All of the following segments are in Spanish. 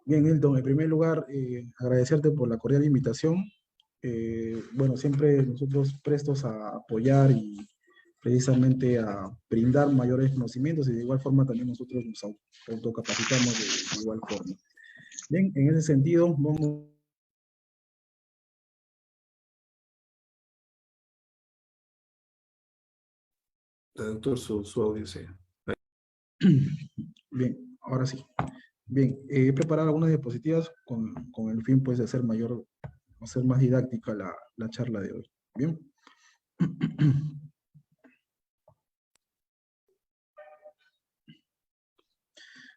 Bien, Milton, en primer lugar, agradecerte por la cordial invitación. Bueno, siempre nosotros prestos a apoyar y precisamente a brindar mayores conocimientos y de igual forma también nosotros nos autocapacitamos de igual forma. Bien, en ese sentido, vamos. Doctor, su audiencia. Bien, ahora sí. Bien, he preparado algunas diapositivas con el fin pues de hacer más didáctica la charla de hoy. Bien.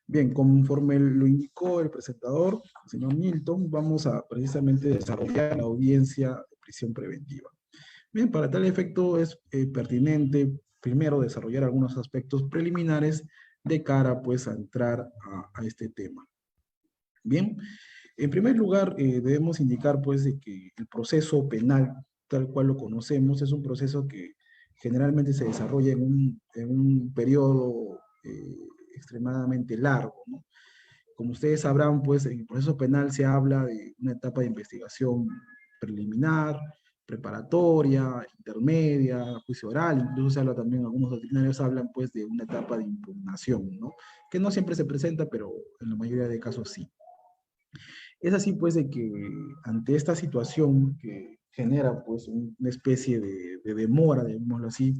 Bien, conforme lo indicó el presentador, el señor Milton, vamos a precisamente desarrollar la audiencia de prisión preventiva. Bien, para tal efecto es pertinente primero desarrollar algunos aspectos preliminares de cara pues a entrar a este tema. Bien, en primer lugar debemos indicar pues de que el proceso penal tal cual lo conocemos es un proceso que generalmente se desarrolla en un periodo extremadamente largo, ¿no? Como ustedes sabrán, pues en el proceso penal se habla de una etapa de investigación preliminar, preparatoria, intermedia, juicio oral, incluso se habla también, algunos doctrinarios hablan pues de una etapa de impugnación, ¿no? Que no siempre se presenta, pero en la mayoría de casos sí. Es así pues de que ante esta situación que genera pues una especie de demora, digámoslo así,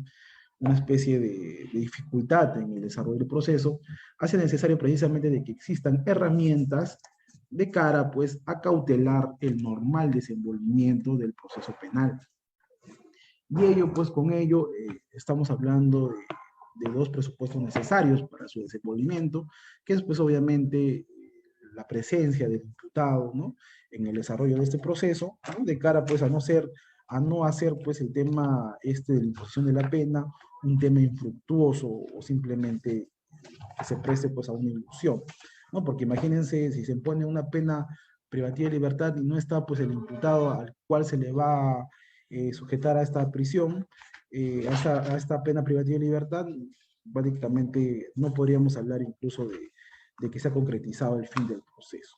una especie de dificultad en el desarrollo del proceso, hace necesario precisamente de que existan herramientas de cara pues a cautelar el normal desenvolvimiento del proceso penal. Y ello pues con ello estamos hablando de dos presupuestos necesarios para su desenvolvimiento, que es pues obviamente la presencia del imputado, ¿no? En el desarrollo de este proceso, ¿no? De cara pues a no hacer pues el tema de la imposición de la pena un tema infructuoso o simplemente que se preste pues a una ilusión, ¿no? Porque imagínense si se pone una pena privativa de libertad y no está pues el imputado al cual se le va a sujetar a esta prisión, a esta pena privativa de libertad, básicamente no podríamos hablar incluso de que se ha concretizado el fin del proceso,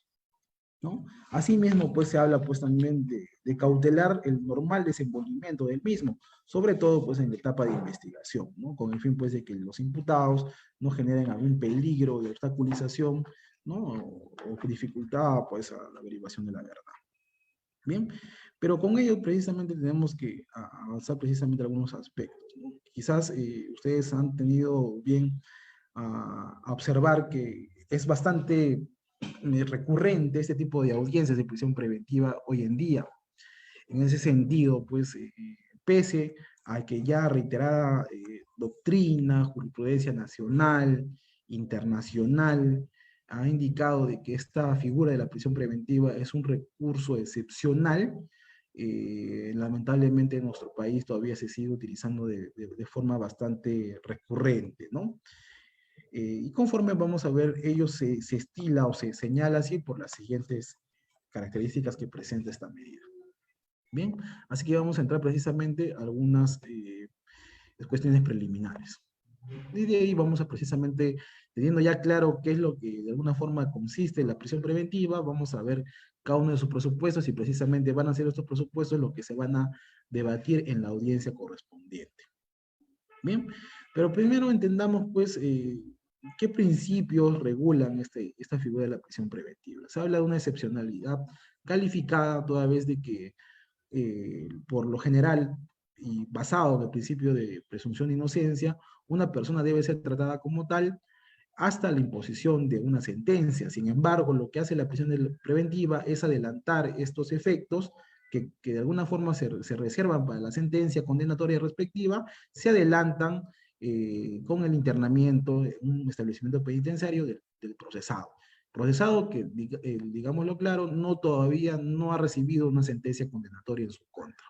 ¿no? Asimismo, pues se habla pues también de cautelar el normal desenvolvimiento del mismo, sobre todo pues en la etapa de investigación, ¿no? Con el fin pues de que los imputados no generen algún peligro de obstaculización, ¿no? O que dificultad pues a la averiguación de la verdad. Bien, pero con ello precisamente tenemos que avanzar precisamente algunos aspectos, ¿no? Quizás ustedes han tenido bien a observar que es bastante recurrente este tipo de audiencias de prisión preventiva hoy en día. En ese sentido, pues, pese a que ya reiterada doctrina, jurisprudencia nacional, internacional, ha indicado de que esta figura de la prisión preventiva es un recurso excepcional, lamentablemente en nuestro país todavía se sigue utilizando de forma bastante recurrente, ¿no? Y conforme vamos a ver, ello se estila o se señala así por las siguientes características que presenta esta medida. Bien, así que vamos a entrar precisamente a algunas cuestiones preliminares. Y de ahí vamos a precisamente, teniendo ya claro qué es lo que de alguna forma consiste la prisión preventiva, vamos a ver cada uno de sus presupuestos y precisamente van a ser estos presupuestos los que se van a debatir en la audiencia correspondiente. Bien, pero primero entendamos pues qué principios regulan esta figura de la prisión preventiva. Se habla de una excepcionalidad calificada toda vez de que por lo general y basado en el principio de presunción de inocencia, una persona debe ser tratada como tal hasta la imposición de una sentencia. Sin embargo, lo que hace la prisión preventiva es adelantar estos efectos que de alguna forma se reservan para la sentencia condenatoria respectiva, se adelantan con el internamiento en un establecimiento penitenciario del procesado. Procesado que, digámoslo claro, todavía no ha recibido una sentencia condenatoria en su contra.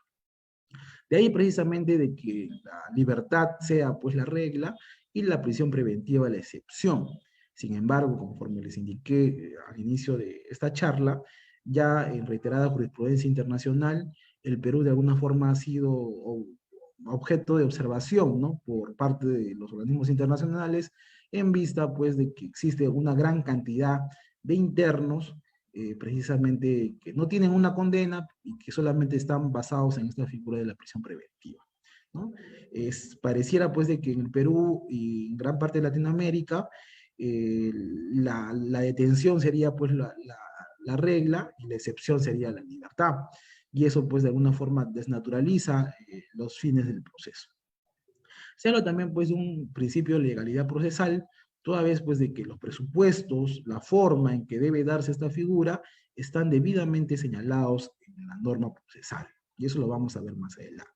De ahí precisamente de que la libertad sea pues la regla y la prisión preventiva la excepción. Sin embargo, conforme les indiqué al inicio de esta charla, ya en reiterada jurisprudencia internacional, el Perú de alguna forma ha sido objeto de observación, ¿no? Por parte de los organismos internacionales, en vista pues de que existe una gran cantidad de internos precisamente que no tienen una condena y que solamente están basados en esta figura de la prisión preventiva, ¿no? Pareciera pues de que en el Perú y en gran parte de Latinoamérica la detención sería pues la regla y la excepción sería la libertad. Y eso pues de alguna forma desnaturaliza los fines del proceso. Se habla también pues de un principio de legalidad procesal, toda vez pues de que los presupuestos, la forma en que debe darse esta figura, están debidamente señalados en la norma procesal. Y eso lo vamos a ver más adelante.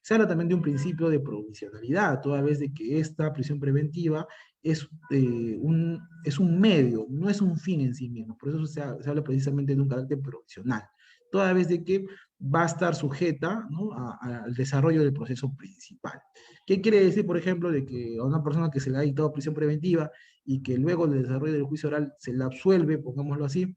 Se habla también de un principio de provisionalidad, toda vez de que esta prisión preventiva es un medio, no es un fin en sí mismo. Por eso se habla precisamente de un carácter provisional, toda vez de que va a estar sujeta, ¿no?, al desarrollo del proceso principal. ¿Qué quiere decir, por ejemplo, de que a una persona que se le ha dictado prisión preventiva y que luego del desarrollo del juicio oral se la absuelve, pongámoslo así?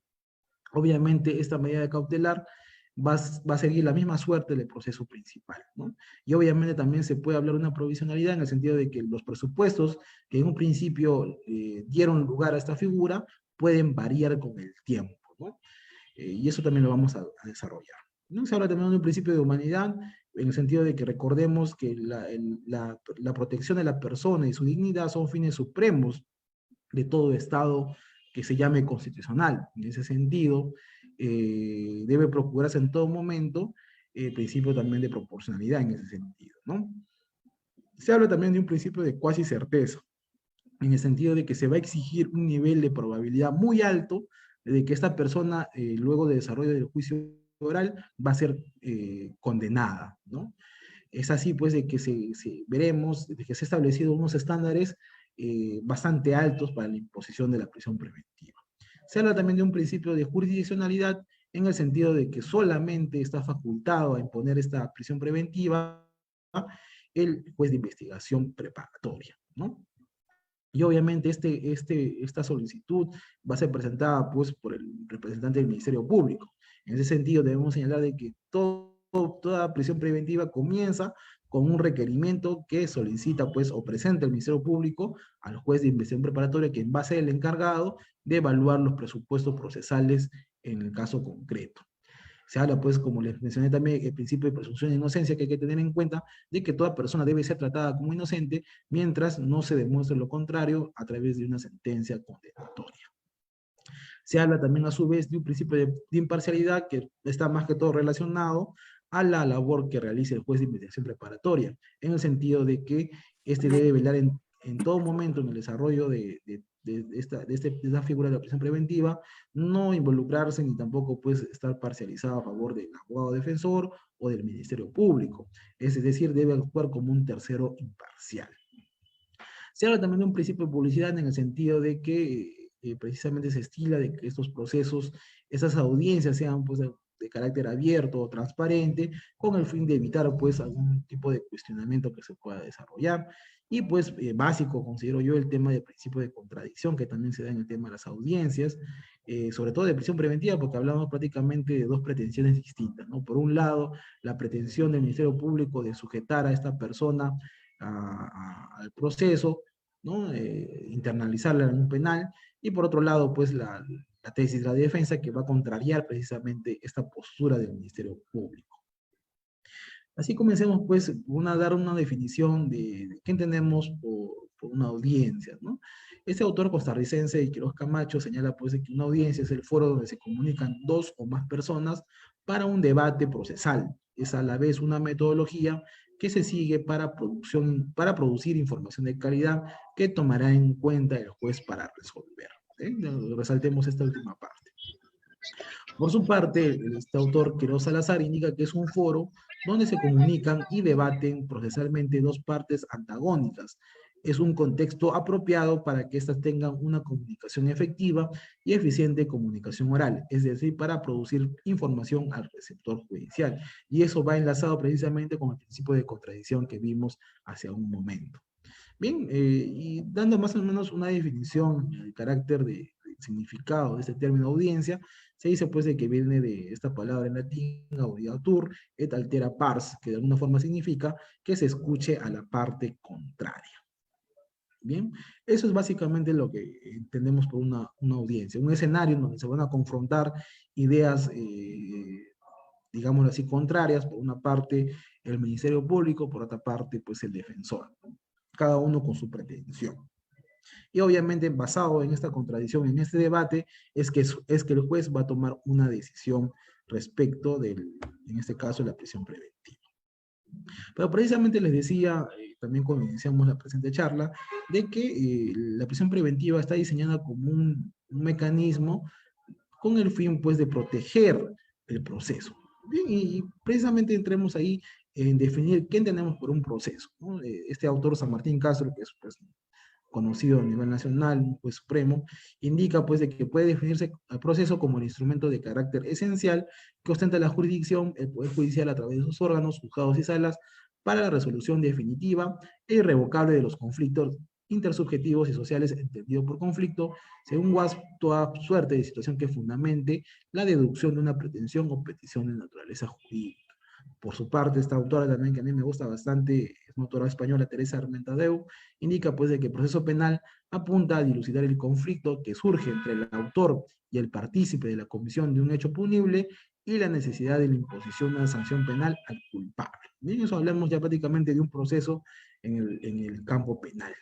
Obviamente esta medida de cautelar va a seguir la misma suerte del proceso principal, ¿no? Y obviamente también se puede hablar de una provisionalidad en el sentido de que los presupuestos que en un principio dieron lugar a esta figura pueden variar con el tiempo, ¿no? Y eso también lo vamos a desarrollar, ¿no? Se habla también de un principio de humanidad, en el sentido de que recordemos que la protección de la persona y su dignidad son fines supremos de todo Estado que se llame constitucional. En ese sentido, debe procurarse en todo momento el principio también de proporcionalidad en ese sentido, ¿no? Se habla también de un principio de cuasi certeza, en el sentido de que se va a exigir un nivel de probabilidad muy alto de que esta persona, luego de desarrollo del juicio oral, va a ser condenada, ¿no? Es así, pues, de que veremos, de que se han establecido unos estándares bastante altos para la imposición de la prisión preventiva. Se habla también de un principio de jurisdiccionalidad en el sentido de que solamente está facultado a imponer esta prisión preventiva el juez de investigación preparatoria, ¿no? Y obviamente esta solicitud va a ser presentada pues, por el representante del Ministerio Público. En ese sentido, debemos señalar de que toda prisión preventiva comienza con un requerimiento que solicita pues, o presenta el Ministerio Público al juez de investigación preparatoria, quien va a ser el encargado de evaluar los presupuestos procesales en el caso concreto. Se habla, pues, como les mencioné también, el principio de presunción de inocencia, que hay que tener en cuenta de que toda persona debe ser tratada como inocente mientras no se demuestre lo contrario a través de una sentencia condenatoria. Se habla también, a su vez, de un principio de imparcialidad que está más que todo relacionado a la labor que realice el juez de investigación preparatoria, en el sentido de que este debe velar en todo momento en el desarrollo de esta figura de la prisión preventiva, no involucrarse ni tampoco pues estar parcializado a favor del abogado defensor o del Ministerio Público. Es decir, debe actuar como un tercero imparcial. Se habla también de un principio de publicidad en el sentido de que precisamente se estila de que estos procesos, esas audiencias sean pues de carácter abierto o transparente, con el fin de evitar pues algún tipo de cuestionamiento que se pueda desarrollar. Y pues básico considero yo el tema del principio de contradicción que también se da en el tema de las audiencias, sobre todo de prisión preventiva, porque hablamos prácticamente de dos pretensiones distintas, ¿no? Por un lado, la pretensión del Ministerio Público de sujetar a esta persona al proceso, ¿no? Internalizarla en un penal, y por otro lado, pues la tesis de la defensa que va a contrariar precisamente esta postura del Ministerio Público. Así comencemos pues a dar una definición de qué entendemos por una audiencia, ¿no? Este autor costarricense, Quiroz Camacho, señala pues que una audiencia es el foro donde se comunican dos o más personas para un debate procesal. Es a la vez una metodología que se sigue para producir información de calidad que tomará en cuenta el juez para resolver. Resaltemos esta última parte. Por su parte, este autor, Quiroz Salazar, indica que es un foro donde se comunican y debaten procesalmente dos partes antagónicas. Es un contexto apropiado para que éstas tengan una comunicación efectiva y eficiente comunicación oral, es decir, para producir información al receptor judicial. Y eso va enlazado precisamente con el principio de contradicción que vimos hace un momento. Bien, y dando más o menos una definición del carácter de significado de este término audiencia, se dice pues de que viene de esta palabra en latín, audiatur, et altera pars, que de alguna forma significa que se escuche a la parte contraria. Bien, eso es básicamente lo que entendemos por una audiencia, un escenario en donde se van a confrontar ideas, digámoslo así, contrarias, por una parte el Ministerio Público, por otra parte pues el defensor, cada uno con su pretensión. Y obviamente basado en esta contradicción, en este debate, es que el juez va a tomar una decisión respecto del, en este caso, la prisión preventiva. Pero precisamente les decía, también cuando iniciamos la presente charla, de que la prisión preventiva está diseñada como un mecanismo con el fin, pues, de proteger el proceso. Bien, y precisamente entremos ahí en definir qué entendemos por un proceso, ¿no? Este autor, San Martín Castro, que es, pues, conocido a nivel nacional, un juez supremo, indica pues de que puede definirse el proceso como el instrumento de carácter esencial que ostenta la jurisdicción, el Poder Judicial a través de sus órganos, juzgados y salas, para la resolución definitiva e irrevocable de los conflictos intersubjetivos y sociales entendido por conflicto, según Watts, toda suerte de situación que fundamente la deducción de una pretensión o petición de naturaleza jurídica. Por su parte, esta autora también, que a mí me gusta bastante, es una autora española, Teresa Armentadeu, indica pues de que el proceso penal apunta a dilucidar el conflicto que surge entre el autor y el partícipe de la comisión de un hecho punible y la necesidad de la imposición de una sanción penal al culpable. Bien, eso hablamos ya prácticamente de un proceso en el campo penal.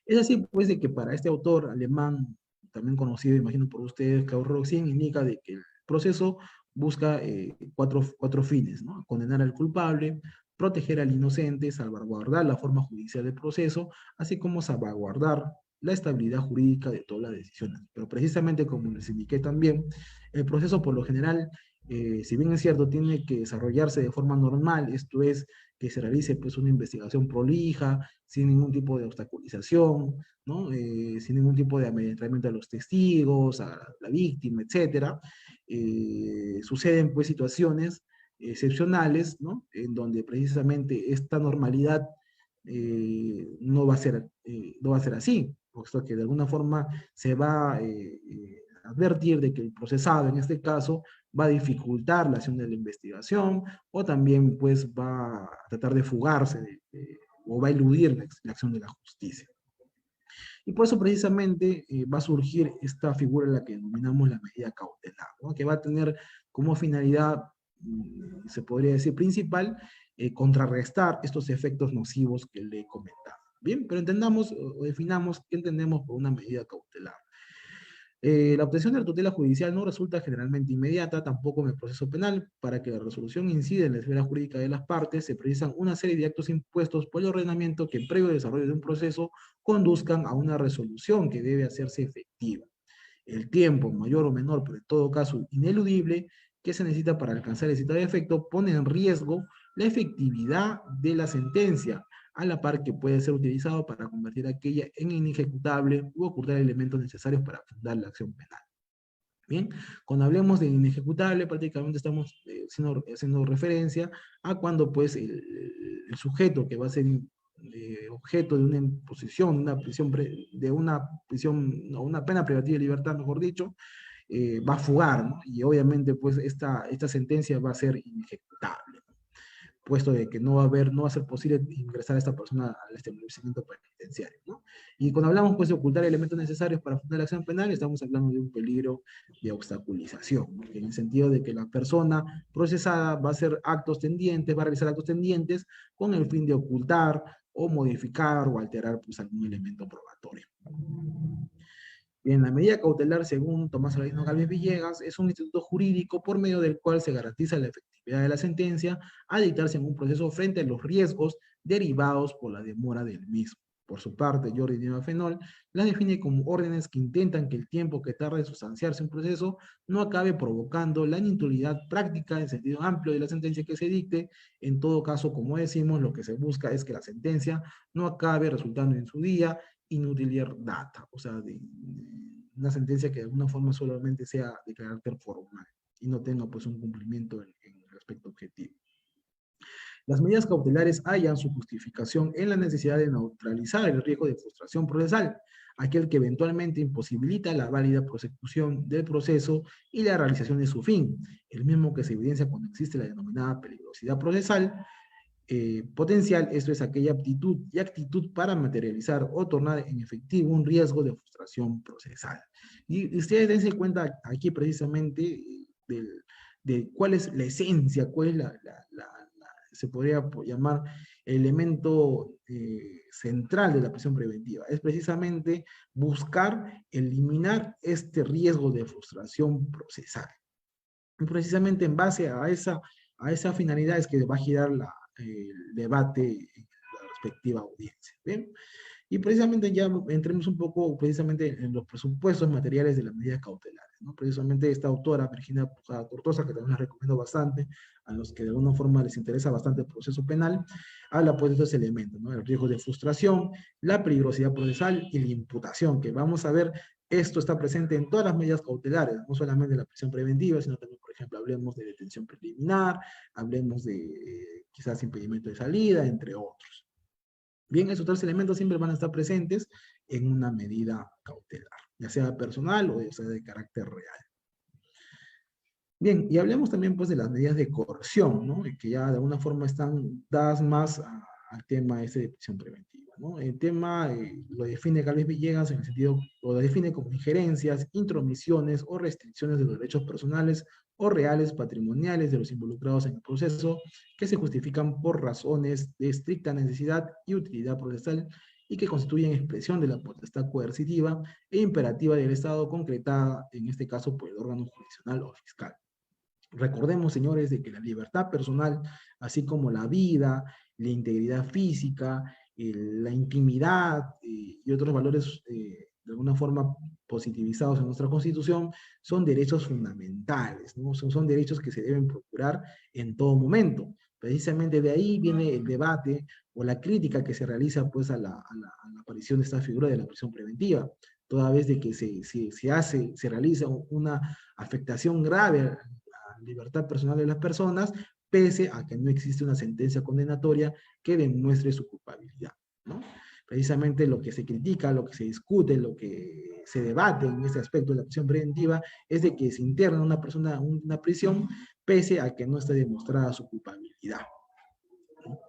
Es así pues de que para este autor alemán, también conocido, imagino por ustedes, Karl Roxin, indica de que el proceso busca cuatro fines, ¿no? Condenar al culpable, proteger al inocente, salvaguardar la forma judicial del proceso, así como salvaguardar la estabilidad jurídica de todas las decisiones. Pero precisamente como les indiqué también, el proceso por lo general, si bien es cierto, tiene que desarrollarse de forma normal, esto es, que se realice pues una investigación prolija, sin ningún tipo de obstaculización, ¿no? Sin ningún tipo de amedrentamiento a los testigos, a la víctima, etcétera. Suceden pues situaciones excepcionales, ¿no? En donde precisamente esta normalidad no va a ser así, puesto que de alguna forma se va a advertir de que el procesado, en este caso, va a dificultar la acción de la investigación o también pues va a tratar de fugarse o va a eludir la acción de la justicia. Y por eso precisamente va a surgir esta figura en la que denominamos la medida cautelar, ¿no? Que va a tener como finalidad, se podría decir principal, contrarrestar estos efectos nocivos que le he comentado. Bien, pero entendamos o definamos qué entendemos por una medida cautelar. La obtención de la tutela judicial no resulta generalmente inmediata, tampoco en el proceso penal. Para que la resolución incida en la esfera jurídica de las partes, se precisan una serie de actos impuestos por el ordenamiento que, previo desarrollo de un proceso, conduzcan a una resolución que debe hacerse efectiva. El tiempo, mayor o menor, pero en todo caso ineludible, que se necesita para alcanzar el citado efecto, pone en riesgo la efectividad de la sentencia, a la par que puede ser utilizado para convertir aquella en inejecutable u ocultar elementos necesarios para fundar la acción penal. Bien, cuando hablemos de inejecutable, prácticamente estamos haciendo referencia a cuando pues el sujeto que va a ser objeto de una imposición, de una prisión, o una pena privativa de libertad, mejor dicho, va a fugar, ¿no? Y obviamente pues esta sentencia va a ser inejecutable, puesto de que no va a ser posible ingresar a esta persona al establecimiento penitenciario, ¿no? Y cuando hablamos pues de ocultar elementos necesarios para fundar la acción penal, estamos hablando de un peligro de obstaculización, ¿no? En el sentido de que la persona procesada va a hacer actos tendientes, va a realizar actos tendientes con el fin de ocultar o modificar o alterar pues algún elemento probatorio. Bien, la medida cautelar, según Tomás Aladino Gálvez Villegas, es un instituto jurídico por medio del cual se garantiza la efectividad de la sentencia a dictarse en un proceso frente a los riesgos derivados por la demora del mismo. Por su parte, Jordi Nieva Fenol la define como órdenes que intentan que el tiempo que tarda en sustanciarse un proceso no acabe provocando la inutilidad práctica en sentido amplio de la sentencia que se dicte. En todo caso, como decimos, lo que se busca es que la sentencia no acabe resultando en su día inutilidad data, o sea, de una sentencia que de alguna forma solamente sea de carácter formal y no tenga pues un cumplimiento en el aspecto objetivo. Las medidas cautelares hallan su justificación en la necesidad de neutralizar el riesgo de frustración procesal, aquel que eventualmente imposibilita la válida prosecución del proceso y la realización de su fin, el mismo que se evidencia cuando existe la denominada peligrosidad procesal, potencial, esto es aquella aptitud y actitud para materializar o tornar en efectivo un riesgo de frustración procesal. Y ustedes dense cuenta aquí precisamente de cuál es la esencia, cuál es se podría llamar elemento central de la prisión preventiva. Es precisamente buscar eliminar este riesgo de frustración procesal. Y precisamente en base a esa finalidad es que va a girar el debate en la respectiva audiencia. ¿Bien? Y precisamente ya entremos un poco precisamente en los presupuestos materiales de las medidas cautelares, ¿no? Precisamente esta autora, Virginia Posada Tortosa, que también la recomiendo bastante, a los que de alguna forma les interesa bastante el proceso penal, habla pues de estos elementos, ¿no? El riesgo de frustración, la peligrosidad procesal y la imputación, que vamos a ver, esto está presente en todas las medidas cautelares, no solamente en la prisión preventiva, sino también, por ejemplo, hablemos de detención preliminar, hablemos de quizás impedimento de salida, entre otros. Bien, esos tres elementos siempre van a estar presentes en una medida cautelar, ya sea personal o ya sea de carácter real. Bien, y hablemos también pues de las medidas de coerción, ¿no? Que ya de alguna forma están dadas más al tema ese de prisión preventiva, ¿no? El tema lo define Carlos Villegas en el sentido, lo define como injerencias, intromisiones o restricciones de los derechos personales o reales patrimoniales de los involucrados en el proceso que se justifican por razones de estricta necesidad y utilidad procesal y que constituyen expresión de la potestad coercitiva e imperativa del Estado concretada, en este caso, por el órgano jurisdiccional o fiscal. Recordemos, señores, de que la libertad personal, así como la vida, la integridad física, la intimidad y otros valores de alguna forma positivizados en nuestra Constitución, son derechos fundamentales, ¿no? Son derechos que se deben procurar en todo momento. Precisamente de ahí viene el debate o la crítica que se realiza pues a la aparición de esta figura de la prisión preventiva, toda vez de que se realiza una afectación grave a libertad personal de las personas, pese a que no existe una sentencia condenatoria que demuestre su culpabilidad, ¿no? Precisamente lo que se critica, lo que se discute, lo que se debate en este aspecto de la prisión preventiva es de que se interna una persona en una prisión pese a que no esté demostrada su culpabilidad, ¿no?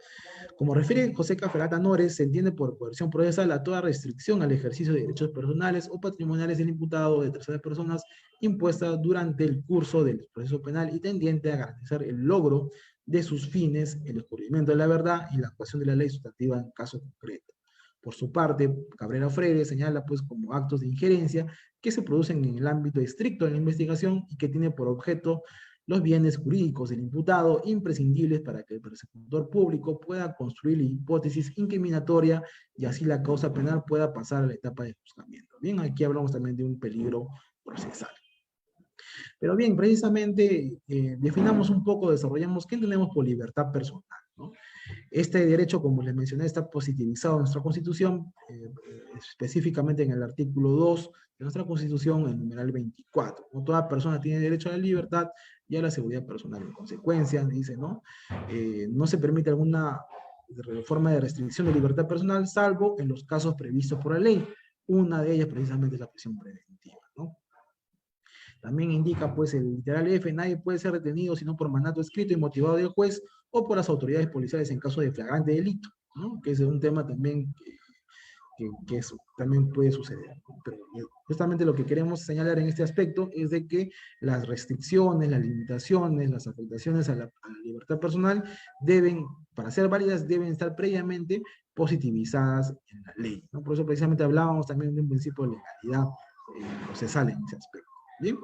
Como refiere José Caferata Nores, se entiende por coerción procesal a toda restricción al ejercicio de derechos personales o patrimoniales del imputado o de terceras personas impuesta durante el curso del proceso penal y tendiente a garantizar el logro de sus fines, el descubrimiento de la verdad y la actuación de la ley sustantiva en caso concreto. Por su parte, Cabrera Freire señala pues como actos de injerencia que se producen en el ámbito estricto de la investigación y que tiene por objeto los bienes jurídicos del imputado imprescindibles para que el persecutor público pueda construir la hipótesis incriminatoria y así la causa penal pueda pasar a la etapa de juzgamiento. Bien, aquí hablamos también de un peligro procesal. Pero bien, precisamente definamos un poco, desarrollamos qué entendemos por libertad personal, ¿no? Este derecho, como les mencioné, está positivizado en nuestra Constitución, específicamente en el artículo 2 de nuestra Constitución, el numeral 24. ¿No? Toda persona tiene derecho a la libertad y a la seguridad personal. En consecuencia, dice, ¿no? No se permite alguna forma de restricción de libertad personal, salvo en los casos previstos por la ley. Una de ellas, precisamente, es la prisión preventiva, ¿no? También indica, pues, el literal F, nadie puede ser retenido sino por mandato escrito y motivado del juez o por las autoridades policiales en caso de flagrante delito, ¿no? Que es un tema también que eso también puede suceder. Pero justamente lo que queremos señalar en este aspecto es de que las restricciones, las limitaciones, las afectaciones a la libertad personal deben, para ser válidas, deben estar previamente positivizadas en la ley, ¿no? Por eso precisamente hablábamos también de un principio de legalidad procesal en ese aspecto. ¿Bien?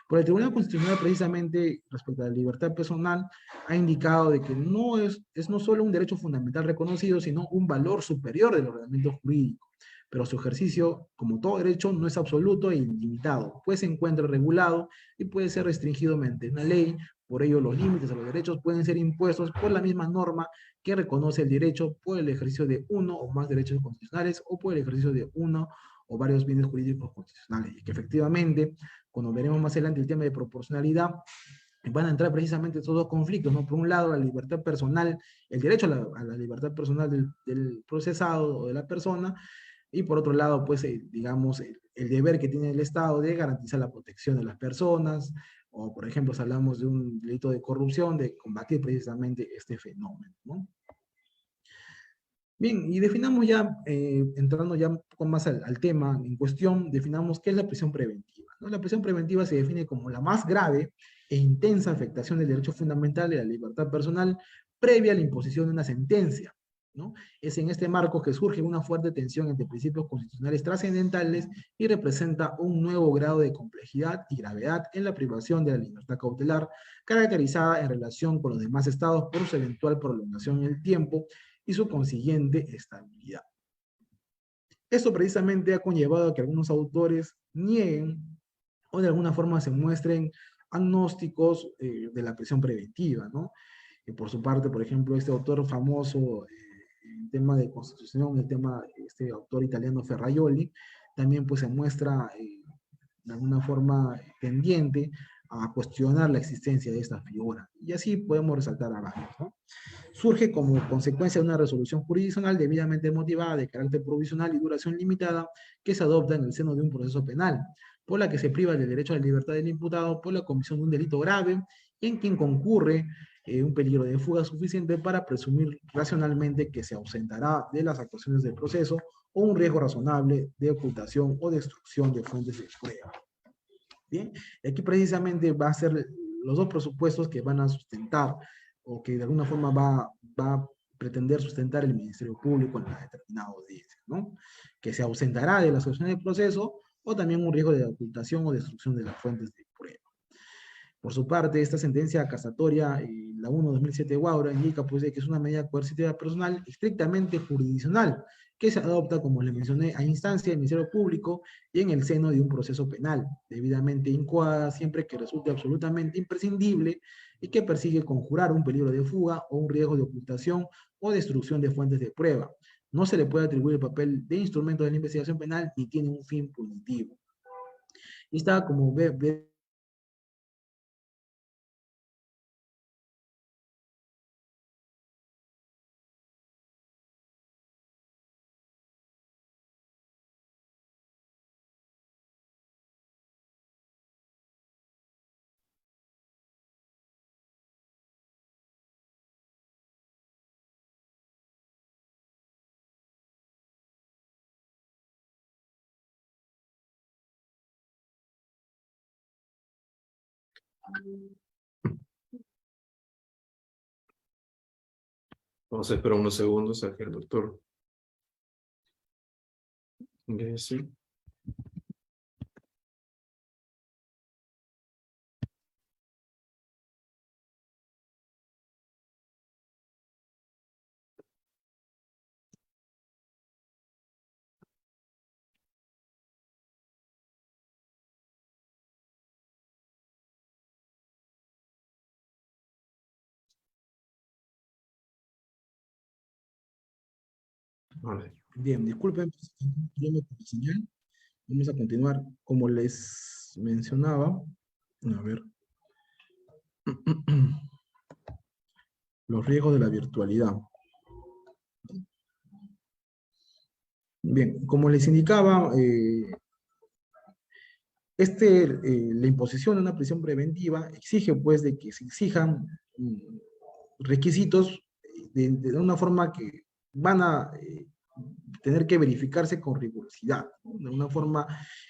Por el Tribunal Constitucional, precisamente, respecto a la libertad personal, ha indicado de que no es no solo un derecho fundamental reconocido, sino un valor superior del ordenamiento jurídico. Pero su ejercicio, como todo derecho, no es absoluto e ilimitado, pues se encuentra regulado y puede ser restringido mediante una ley. Por ello, los límites a los derechos pueden ser impuestos por la misma norma que reconoce el derecho por el ejercicio de uno o más derechos constitucionales o por el ejercicio de uno o varios bienes jurídicos constitucionales. Y que efectivamente, cuando veremos más adelante el tema de proporcionalidad, van a entrar precisamente estos dos conflictos, ¿no? Por un lado, la libertad personal, el derecho a la libertad personal del procesado o de la persona, y por otro lado, pues, digamos, el deber que tiene el Estado de garantizar la protección de las personas, o por ejemplo, si hablamos de un delito de corrupción, de combatir precisamente este fenómeno, ¿no? Bien, y definamos ya, entrando ya un poco más al tema en cuestión, definamos qué es la prisión preventiva, ¿no? La prisión preventiva se define como la más grave e intensa afectación del derecho fundamental de la libertad personal previa a la imposición de una sentencia, ¿no? Es en este marco que surge una fuerte tensión entre principios constitucionales trascendentales y representa un nuevo grado de complejidad y gravedad en la privación de la libertad cautelar, caracterizada en relación con los demás estados por su eventual prolongación en el tiempo y su consiguiente estabilidad. Esto precisamente ha conllevado a que algunos autores nieguen o de alguna forma se muestren agnósticos de la prisión preventiva, ¿no? Por su parte, por ejemplo, este autor famoso en tema de constitución, el tema, este autor italiano Ferraioli, también pues se muestra de alguna forma tendiente a cuestionar la existencia de esta figura. Y así podemos resaltar a varios, ¿no? Surge como consecuencia de una resolución jurisdiccional debidamente motivada de carácter provisional y duración limitada que se adopta en el seno de un proceso penal, por la que se priva del derecho a la libertad del imputado por la comisión de un delito grave en quien concurre un peligro de fuga suficiente para presumir racionalmente que se ausentará de las actuaciones del proceso o un riesgo razonable de ocultación o destrucción de fuentes de prueba. Bien, y aquí precisamente va a ser los dos presupuestos que van a sustentar o que de alguna forma va a pretender sustentar el Ministerio Público en la determinada audiencia, ¿no? Que se ausentará de la solución del proceso o también un riesgo de ocultación o destrucción de las fuentes de prueba. Por su parte, esta sentencia casatoria, la 1-2007 Guaura, indica pues, de que es una medida coercitiva personal estrictamente jurisdiccional, que se adopta, como les mencioné, a instancia del Ministerio Público y en el seno de un proceso penal, debidamente incoada siempre que resulte absolutamente imprescindible y que persigue conjurar un peligro de fuga o un riesgo de ocultación o destrucción de fuentes de prueba. No se le puede atribuir el papel de instrumento de la investigación penal ni tiene un fin punitivo. Y está como ve Vamos a esperar unos segundos a que el doctor ingrese. Vale. bien, disculpen, yo me señal. Vamos a continuar. Como les mencionaba, a ver, los riesgos de la virtualidad. Bien, como les indicaba, la imposición de una prisión preventiva exige pues de que se exijan requisitos de una forma que van a tener que verificarse con rigurosidad, ¿no? De una forma,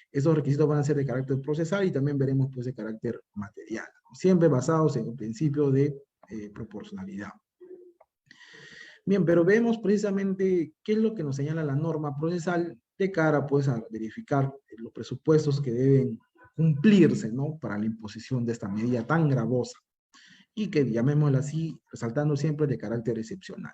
esos requisitos van a ser de carácter procesal y también veremos pues de carácter material, ¿no? Siempre basados en el principio de proporcionalidad. Bien, pero vemos precisamente qué es lo que nos señala la norma procesal de cara pues a verificar los presupuestos que deben cumplirse, ¿no? Para la imposición de esta medida tan gravosa y que, llamémosla así, resaltando siempre de carácter excepcional.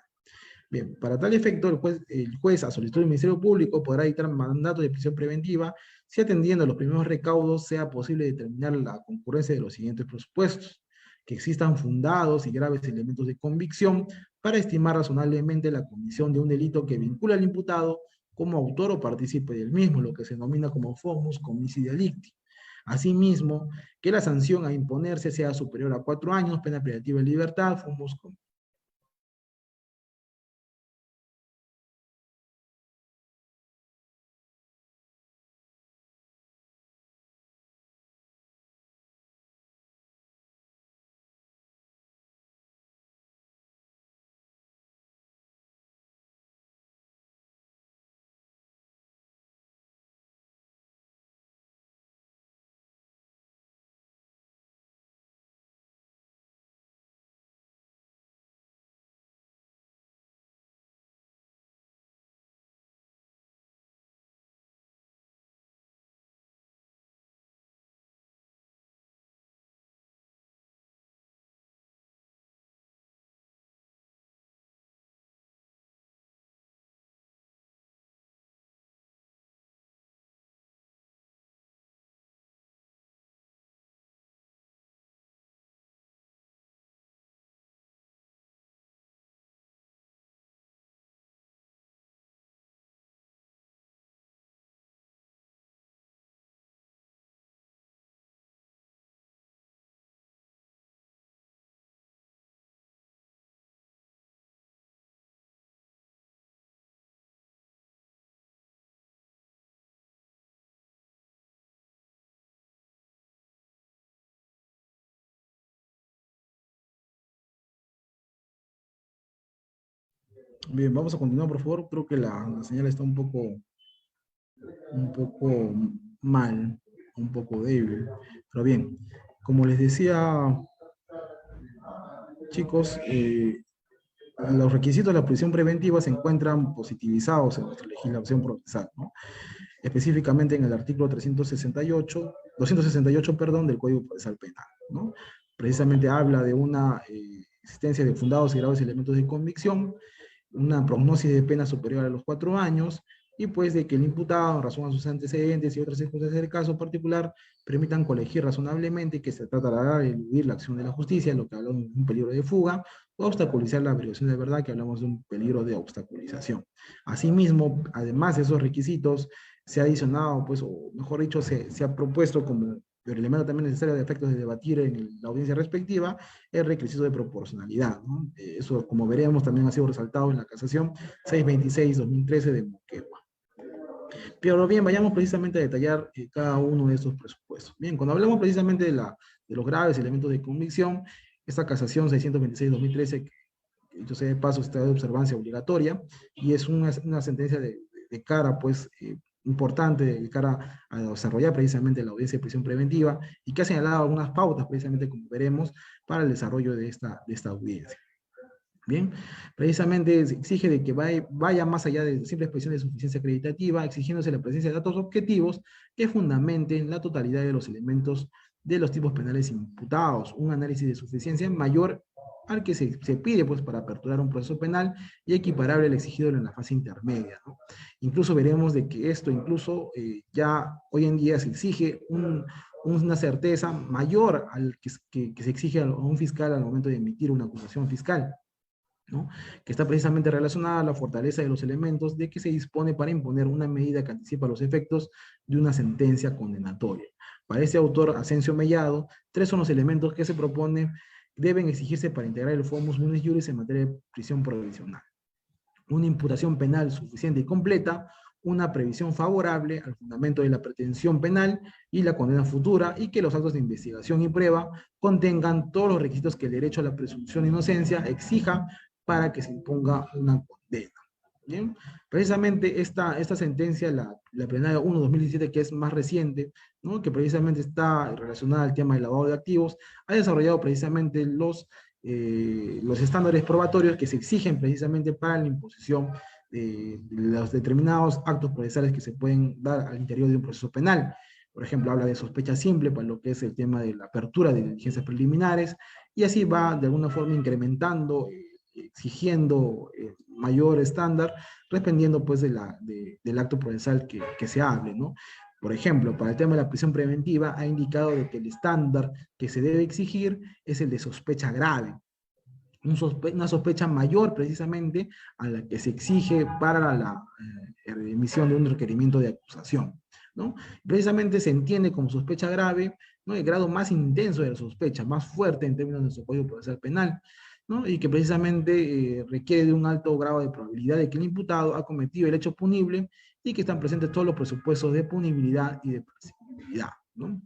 Bien, para tal efecto, el juez a solicitud del Ministerio Público podrá dictar mandato de prisión preventiva si atendiendo a los primeros recaudos sea posible determinar la concurrencia de los siguientes presupuestos, que existan fundados y graves elementos de convicción para estimar razonablemente la comisión de un delito que vincula al imputado como autor o partícipe del mismo, lo que se denomina como fomus comici delicti. Asimismo, que la sanción a imponerse sea superior a 4 años, pena privativa de libertad, fomus Bien, vamos a continuar, por favor. Creo que la señal está un poco mal, un poco débil. Pero bien, como les decía, chicos, los requisitos de la prisión preventiva se encuentran positivizados en nuestra legislación procesal, ¿no? Específicamente en el artículo 268, perdón, del Código Procesal Penal, ¿no? Precisamente habla de una existencia de fundados y graves elementos de convicción, una prognosis de pena superior a los 4 años, y pues de que el imputado, en razón a sus antecedentes y otras circunstancias del caso particular, permitan colegir razonablemente que se tratará de eludir la acción de la justicia, lo que hablamos de un peligro de fuga, o obstaculizar la averiguación de verdad, que hablamos de un peligro de obstaculización. Asimismo, además de esos requisitos, se ha adicionado, pues, o mejor dicho, se ha propuesto como el elemento también necesario de efectos de debatir en la audiencia respectiva, el requisito de proporcionalidad, ¿no? Eso, como veremos, también ha sido resaltado en la casación 626-2013 de Moquegua. Pero bien, vayamos precisamente a detallar cada uno de estos presupuestos. Bien, cuando hablamos precisamente de los graves elementos de convicción, esta casación 626-2013, dicho sea de paso, está de observancia obligatoria, y es una sentencia de cara, pues, importante, de cara a desarrollar precisamente la audiencia de prisión preventiva, y que ha señalado algunas pautas, precisamente como veremos, para el desarrollo de esta audiencia. Bien, precisamente se exige de que vaya más allá de simple expresión de suficiencia acreditativa, exigiéndose la presencia de datos objetivos que fundamenten la totalidad de los elementos de los tipos penales imputados, un análisis de suficiencia mayor al que se pide, pues, para aperturar un proceso penal, y equiparable al exigido en la fase intermedia, ¿no? Incluso veremos de que esto incluso ya hoy en día se exige una certeza mayor al que se exige a un fiscal al momento de emitir una acusación fiscal, ¿no? Que está precisamente relacionada a la fortaleza de los elementos de que se dispone para imponer una medida que anticipa los efectos de una sentencia condenatoria. Para este autor, Asensio Mellado, 3 son los elementos que se propone deben exigirse para integrar el Fomus Munis Juris en materia de prisión provisional: una imputación penal suficiente y completa, una previsión favorable al fundamento de la pretensión penal y la condena futura, y que los actos de investigación y prueba contengan todos los requisitos que el derecho a la presunción de inocencia exija para que se imponga una condena. ¿Bien? Precisamente esta sentencia, la plenaria 1-2017, que es más reciente, ¿no? Que precisamente está relacionada al tema del lavado de activos, ha desarrollado precisamente los estándares probatorios que se exigen precisamente para la imposición de los determinados actos procesales que se pueden dar al interior de un proceso penal. Por ejemplo, habla de sospecha simple para lo que es el tema de la apertura de diligencias preliminares, y así va de alguna forma incrementando, exigiendo mayor estándar, dependiendo pues del acto procesal que se hable, ¿no? Por ejemplo, para el tema de la prisión preventiva ha indicado de que el estándar que se debe exigir es el de sospecha grave, una sospecha mayor precisamente a la que se exige para la emisión de un requerimiento de acusación, ¿no? Precisamente se entiende como sospecha grave, ¿no?, el grado más intenso de la sospecha, más fuerte en términos de su Código Procesal Penal, ¿no?, y que precisamente requiere de un alto grado de probabilidad de que el imputado ha cometido el hecho punible, y que están presentes todos los presupuestos de punibilidad y de prescriptibilidad, ¿no?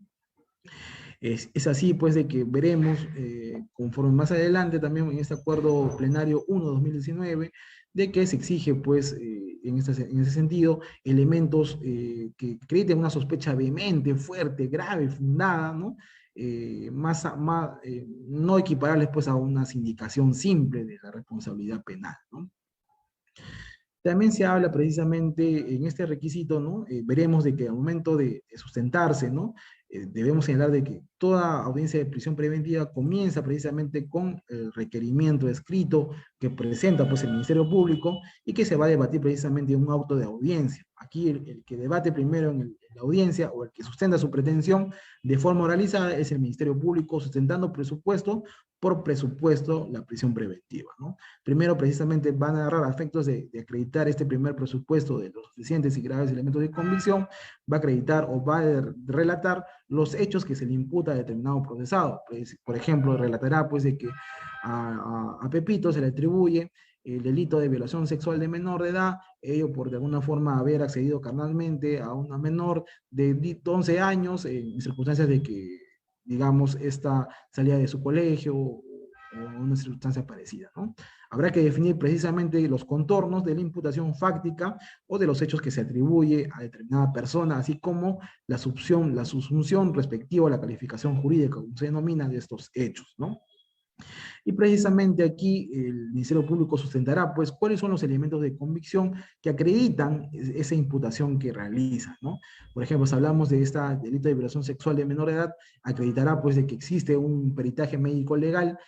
Es así, pues, de que veremos, conforme más adelante, también en este acuerdo plenario 1-2019, de que se exige, pues, en ese sentido, elementos que acrediten una sospecha vehemente, fuerte, grave, fundada, ¿no? No equiparables, pues, a una sindicación simple de la responsabilidad penal, ¿no? También se habla precisamente en este requisito, ¿no? Veremos de que al momento de sustentarse, ¿no? Debemos señalar de que toda audiencia de prisión preventiva comienza precisamente con el requerimiento escrito que presenta, pues, el Ministerio Público, y que se va a debatir precisamente en un auto de audiencia. Aquí el que debate primero en la audiencia, o el que sustenta su pretensión de forma oralizada, es el Ministerio Público, sustentando presupuesto por presupuesto la prisión preventiva, ¿no? Primero, precisamente, van a agarrar a efectos de acreditar este primer presupuesto de los suficientes y graves elementos de convicción, va a acreditar o va a relatar los hechos que se le imputa a determinado procesado. Pues, por ejemplo, relatará, pues, de que a Pepito se le atribuye el delito de violación sexual de menor de edad, ello por de alguna forma haber accedido carnalmente a una menor de 11 años, en circunstancias de que, digamos, esta salía de su colegio, o una circunstancia parecida, ¿no? Habrá que definir precisamente los contornos de la imputación fáctica o de los hechos que se atribuye a determinada persona, así como la subsunción respectiva a la calificación jurídica, como se denomina, de estos hechos, ¿no? Y precisamente aquí el Ministerio Público sustentará, pues, cuáles son los elementos de convicción que acreditan esa imputación que realiza, ¿no? Por ejemplo, si hablamos de este delito de violación sexual de menor edad, acreditará, pues, de que existe un peritaje médico legal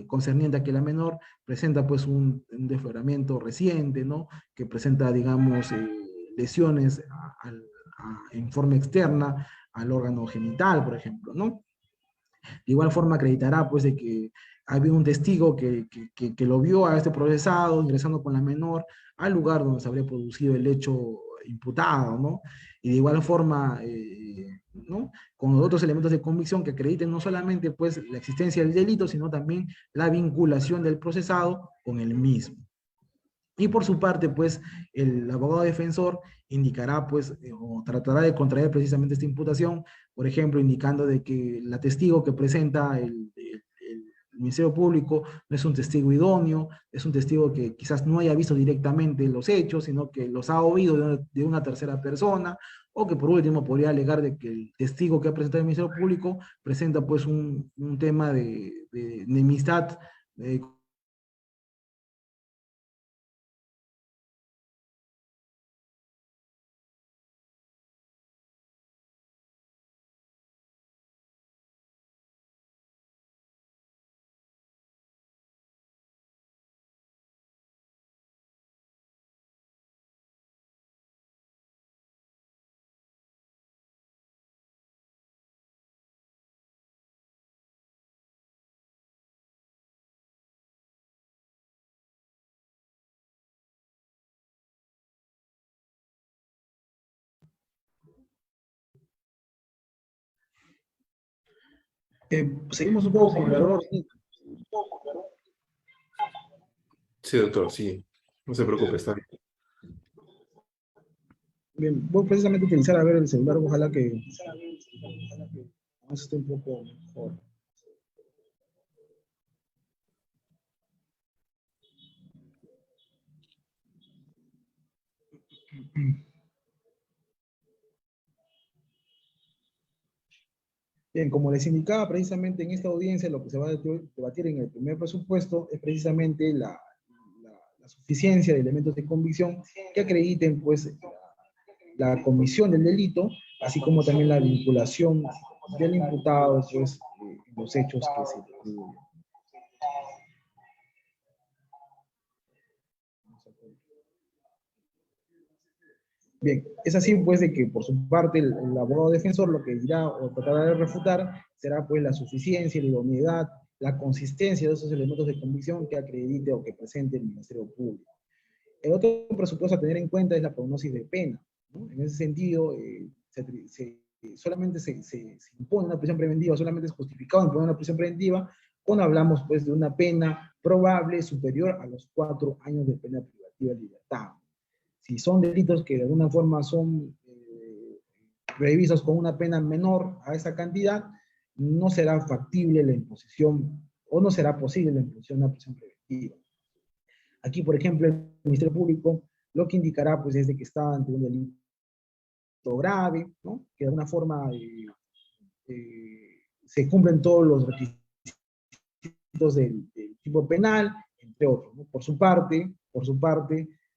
concerniente a que la menor presenta, pues, un desfloramiento reciente, ¿no? Que presenta, digamos, lesiones en forma externa al órgano genital, por ejemplo, ¿no? De igual forma acreditará pues de que había un testigo que lo vio a este procesado ingresando con la menor al lugar donde se habría producido el hecho imputado, ¿no? Y de igual forma, ¿no? Con otros elementos de convicción que acrediten no solamente pues la existencia del delito, sino también la vinculación del procesado con el mismo. Y por su parte, pues, el abogado defensor indicará, pues, o tratará de contraer precisamente esta imputación, por ejemplo, indicando de que la testigo que presenta el Ministerio Público no es un testigo idóneo, es un testigo que quizás no haya visto directamente los hechos, sino que los ha oído de una tercera persona, o que por último podría alegar de que el testigo que ha presentado el Ministerio Público presenta, pues, un tema de enemistad seguimos un poco con el error. Sí, doctor, sí. No se preocupe, está bien. Bien, voy precisamente a utilizar a ver el celular, ojalá que esté un poco mejor. Bien, como les indicaba precisamente en esta audiencia, lo que se va a debatir en el primer presupuesto es precisamente la suficiencia de elementos de convicción que acrediten pues la comisión del delito, así como también la vinculación del imputado pues en los hechos que se atribuyen. Bien, es así pues de que por su parte el abogado defensor lo que dirá o tratará de refutar será pues la suficiencia, la idoneidad, la consistencia de esos elementos de convicción que acredite o que presente el Ministerio Público. El otro presupuesto a tener en cuenta es la prognosis de pena, ¿no? En ese sentido, solamente se impone una prisión preventiva, solamente es justificado imponer una prisión preventiva cuando hablamos pues de una pena probable superior a los 4 años de pena privativa de libertad. Si son delitos que de alguna forma son previstos con una pena menor a esa cantidad, no será factible la imposición o no será posible la imposición de una prisión preventiva. Aquí, por ejemplo, el Ministerio Público lo que indicará pues, es de que está ante un delito grave, ¿no? Que de alguna forma se cumplen todos los requisitos del tipo penal, entre otros, ¿no? Por su parte,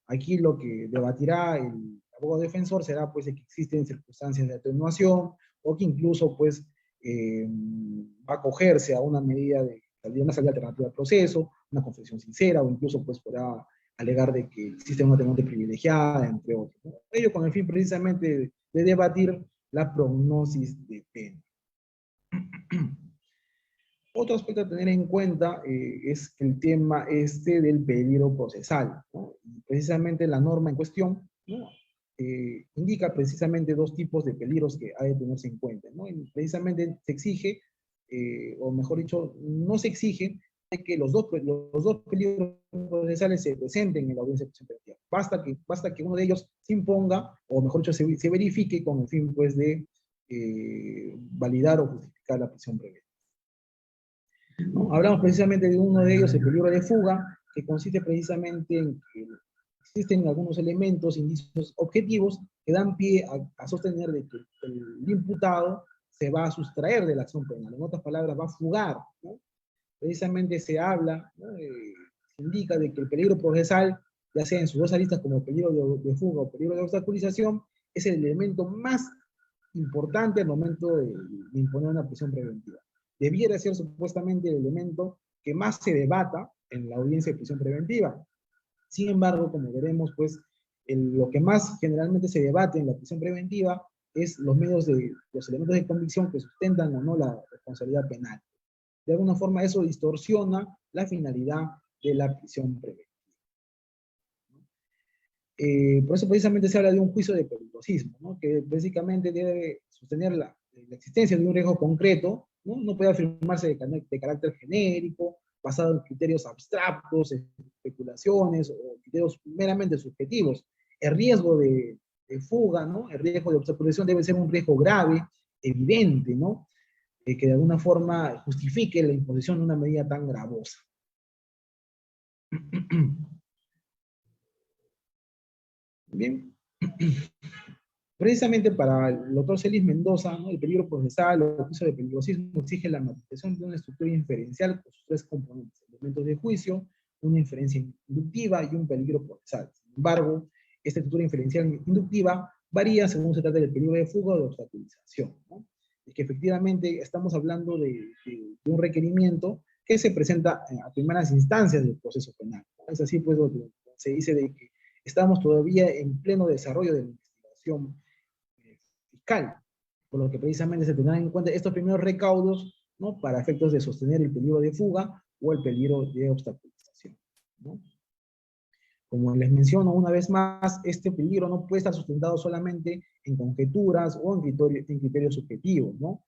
aquí lo que debatirá el abogado defensor será pues de que existen circunstancias de atenuación o que incluso pues va a acogerse a una medida de una salida alternativa al proceso, una confesión sincera o incluso pues podrá alegar de que existe una atenuante privilegiada, entre otros, ¿no? Ello con el fin precisamente de debatir la prognosis de pena. Otro aspecto a tener en cuenta es el tema del peligro procesal, ¿no? Y precisamente la norma en cuestión, ¿no? Indica precisamente dos tipos de peligros que hay que tenerse en cuenta, ¿no? Y precisamente se exige, o mejor dicho, no se exige que los dos peligros procesales se presenten en la audiencia de prisión preventiva. Basta que uno de ellos se imponga, o mejor dicho, se verifique con el fin pues, de validar o justificar la prisión preventiva. ¿no? Hablamos precisamente de uno de ellos, el peligro de fuga, que consiste precisamente en que existen algunos elementos, indicios objetivos que dan pie a sostener de que el imputado se va a sustraer de la acción penal. En otras palabras, va a fugar, ¿no? Precisamente se habla, ¿no? Se indica de que el peligro procesal, ya sea en sus dos aristas como peligro de fuga o peligro de obstaculización, es el elemento más importante al momento de imponer una prisión preventiva. Debiera ser supuestamente el elemento que más se debata en la audiencia de prisión preventiva. Sin embargo, como veremos, pues lo que más generalmente se debate en la prisión preventiva es los los elementos de convicción que sustentan o no la responsabilidad penal. De alguna forma eso distorsiona la finalidad de la prisión preventiva. Por eso precisamente se habla de un juicio de peligrosismo, ¿no? Que básicamente debe sostener la existencia de un riesgo concreto, ¿no? No puede afirmarse de carácter genérico, basado en criterios abstractos, especulaciones o criterios meramente subjetivos. El riesgo de fuga, ¿no? El riesgo de obstaculización debe ser un riesgo grave, evidente, ¿no? Que de alguna forma justifique la imposición de una medida tan gravosa. Bien. Precisamente para el doctor Celis Mendoza, ¿no? El peligro procesal o el juicio de peligrosismo exige la materialización de una estructura inferencial con sus tres componentes: elementos de juicio, una inferencia inductiva y un peligro procesal. Sin embargo, esta estructura inferencial inductiva varía según se trata del peligro de fuga o de obstaculización, ¿no? Es que efectivamente estamos hablando de un requerimiento que se presenta a primeras instancias del proceso penal, ¿no? Es así pues lo que se dice de que estamos todavía en pleno desarrollo de la investigación fiscal, por lo que precisamente se tendrán en cuenta estos primeros recaudos, ¿no? Para efectos de sostener el peligro de fuga o el peligro de obstaculización, ¿no? Como les menciono una vez más, este peligro no puede estar sustentado solamente en conjeturas o en criterios subjetivos, ¿no?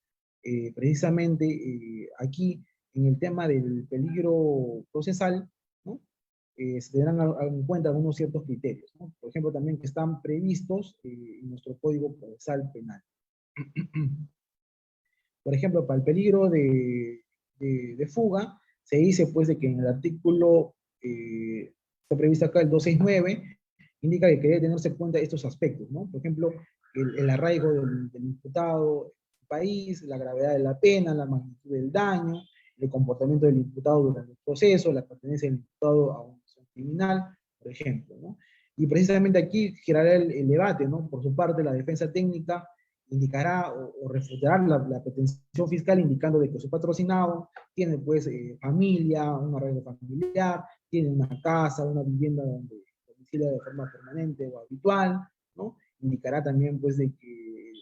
Precisamente aquí, en el tema del peligro procesal, ¿no? Se tendrán en cuenta algunos ciertos criterios, ¿no? Por ejemplo, también que están previstos en nuestro Código Procesal Penal. Por ejemplo, para el peligro de fuga, se dice pues de que en el artículo, está previsto acá el 269, indica que debe tenerse en cuenta estos aspectos, ¿no? Por ejemplo, el arraigo del imputado al país, la gravedad de la pena, la magnitud del daño, el comportamiento del imputado durante el proceso, la pertenencia del imputado a una acción criminal, por ejemplo, ¿no? Y precisamente aquí girará el debate, ¿no? Por su parte, la defensa técnica indicará o refutará la pretensión fiscal indicando de que su patrocinado tiene pues familia, un arraigo familiar, tiene una casa, una vivienda donde domicilia de forma permanente o habitual, ¿no? Indicará también pues de que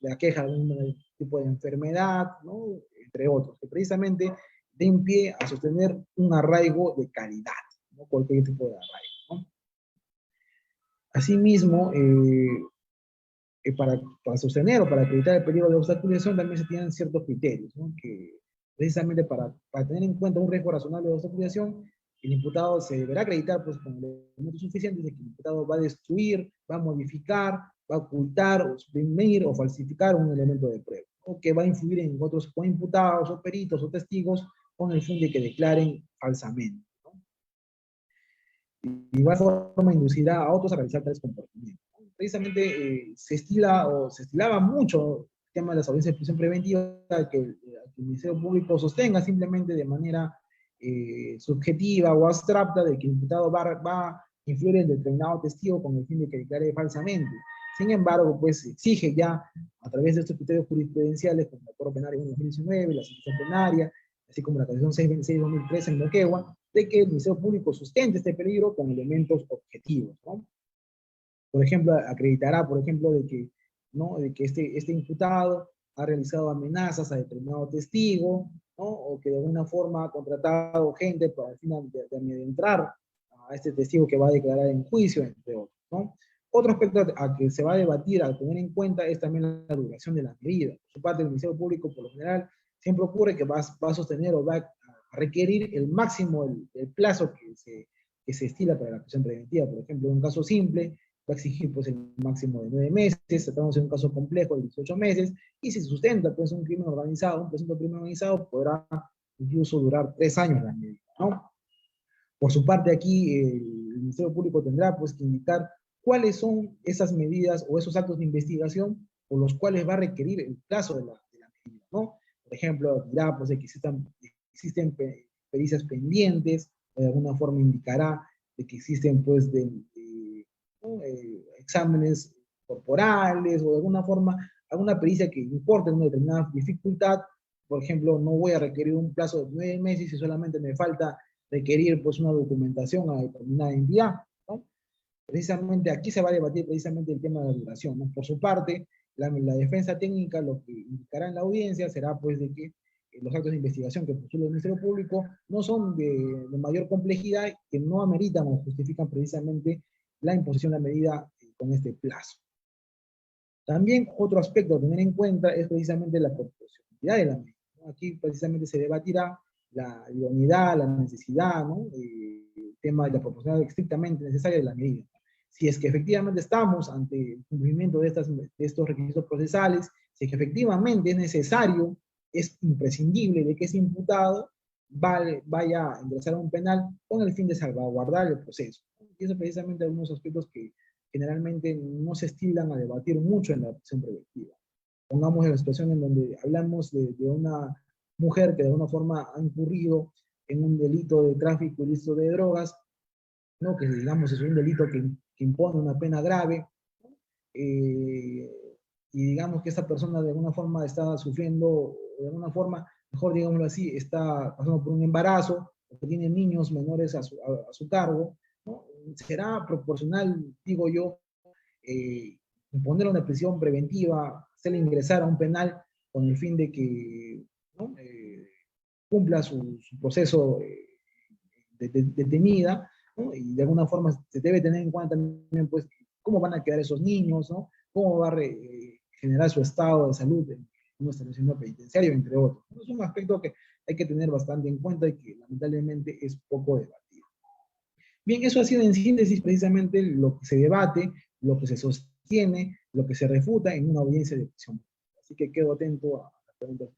le aqueja algún tipo de enfermedad, ¿no? Entre otros, que precisamente den pie a sostener un arraigo de calidad, ¿no? Cualquier tipo de arraigo, ¿no? Asimismo, para sostener o para acreditar el peligro de obstaculización también se tienen ciertos criterios, ¿no? Que precisamente para tener en cuenta un riesgo razonable de obstaculización, el imputado se deberá acreditar pues, con elementos suficientes de que el imputado va a destruir, va a modificar, va a ocultar, o suprimir o falsificar un elemento de prueba, o que va a influir en otros coimputados o peritos o testigos con el fin de que declaren falsamente, ¿no? De igual forma inducirá a otros a realizar tales comportamientos. Precisamente se estilaba mucho el tema de las audiencias de prisión preventiva, que el Ministerio Público sostenga simplemente de manera subjetiva o abstracta de que el imputado va a influir en determinado testigo con el fin de que declare falsamente. Sin embargo, pues exige ya, a través de estos criterios jurisprudenciales, como el Código Penal 2019, la situación plenaria, así como la Constitución 626-2013 en Moquegua, de que el Ministerio Público sustente este peligro con elementos objetivos, ¿no? Por ejemplo, acreditará, por ejemplo, de que, ¿no? De que este imputado ha realizado amenazas a determinado testigo, ¿no? O que de alguna forma ha contratado gente para al final de amedrentar a este testigo que va a declarar en juicio, entre otros, ¿no? Otro aspecto a que se va a debatir, a tener en cuenta, es también la duración de la medida. Por su parte, el Ministerio Público, por lo general, siempre ocurre que va a sostener o va a requerir el máximo, el plazo que se estila para la prisión preventiva. Por ejemplo, en un caso simple, va a exigir pues, el máximo de 9 meses, tratamos en un caso complejo de 18 meses, y si se sustenta pues, un crimen organizado, un presunto crimen organizado, podrá incluso durar 3 años la medida, ¿no? Por su parte aquí el Ministerio Público tendrá pues que indicar cuáles son esas medidas o esos actos de investigación por los cuales va a requerir el plazo de la medida, ¿no? Por ejemplo, dirá pues de que existen pericias pendientes, o de alguna forma indicará de que existen pues ¿no? Exámenes corporales o de alguna forma alguna pericia que importe una determinada dificultad. Por ejemplo, no voy a requerir un plazo de 9 meses y solamente me falta requerir pues una documentación a determinada entidad, ¿no? Precisamente aquí se va a debatir precisamente el tema de la duración, ¿no? Por su parte, la defensa técnica lo que indicará en la audiencia será pues de que los actos de investigación que postula el Ministerio Público no son de mayor complejidad, que no ameritan o justifican precisamente la imposición de la medida con este plazo. También otro aspecto a tener en cuenta es precisamente la proporcionalidad de la medida, ¿no? Aquí precisamente se debatirá la idoneidad, la necesidad, ¿no? El tema de la proporcionalidad estrictamente necesaria de la medida. Si es que efectivamente estamos ante el cumplimiento de estos requisitos procesales, si es que efectivamente es necesario, es imprescindible de que ese imputado vaya a ingresar a un penal con el fin de salvaguardar el proceso. Y eso precisamente algunos aspectos que generalmente no se estilan a debatir mucho en la prisión preventiva. Pongamos la situación en donde hablamos de una mujer que de alguna forma ha incurrido en un delito de tráfico ilícito de drogas, ¿no? Que digamos es un delito que impone una pena grave, ¿no? Y digamos que esta persona de alguna forma está sufriendo, de alguna forma, mejor digámoslo así, está pasando por un embarazo, o tiene niños menores a su cargo, ¿no? Será proporcional, digo yo, imponer una prisión preventiva, hacerle ingresar a un penal con el fin de que, ¿no? Cumpla su proceso detenida, ¿no? Y de alguna forma se debe tener en cuenta también, pues, cómo van a quedar esos niños, ¿no? Cómo va a generar su estado de salud en un establecimiento penitenciario, entre otros. Es un aspecto que hay que tener bastante en cuenta y que lamentablemente es poco debatido. Bien, eso ha sido en síntesis precisamente lo que se debate, lo que se sostiene, lo que se refuta en una audiencia de prisión. Así que quedo atento a las preguntas.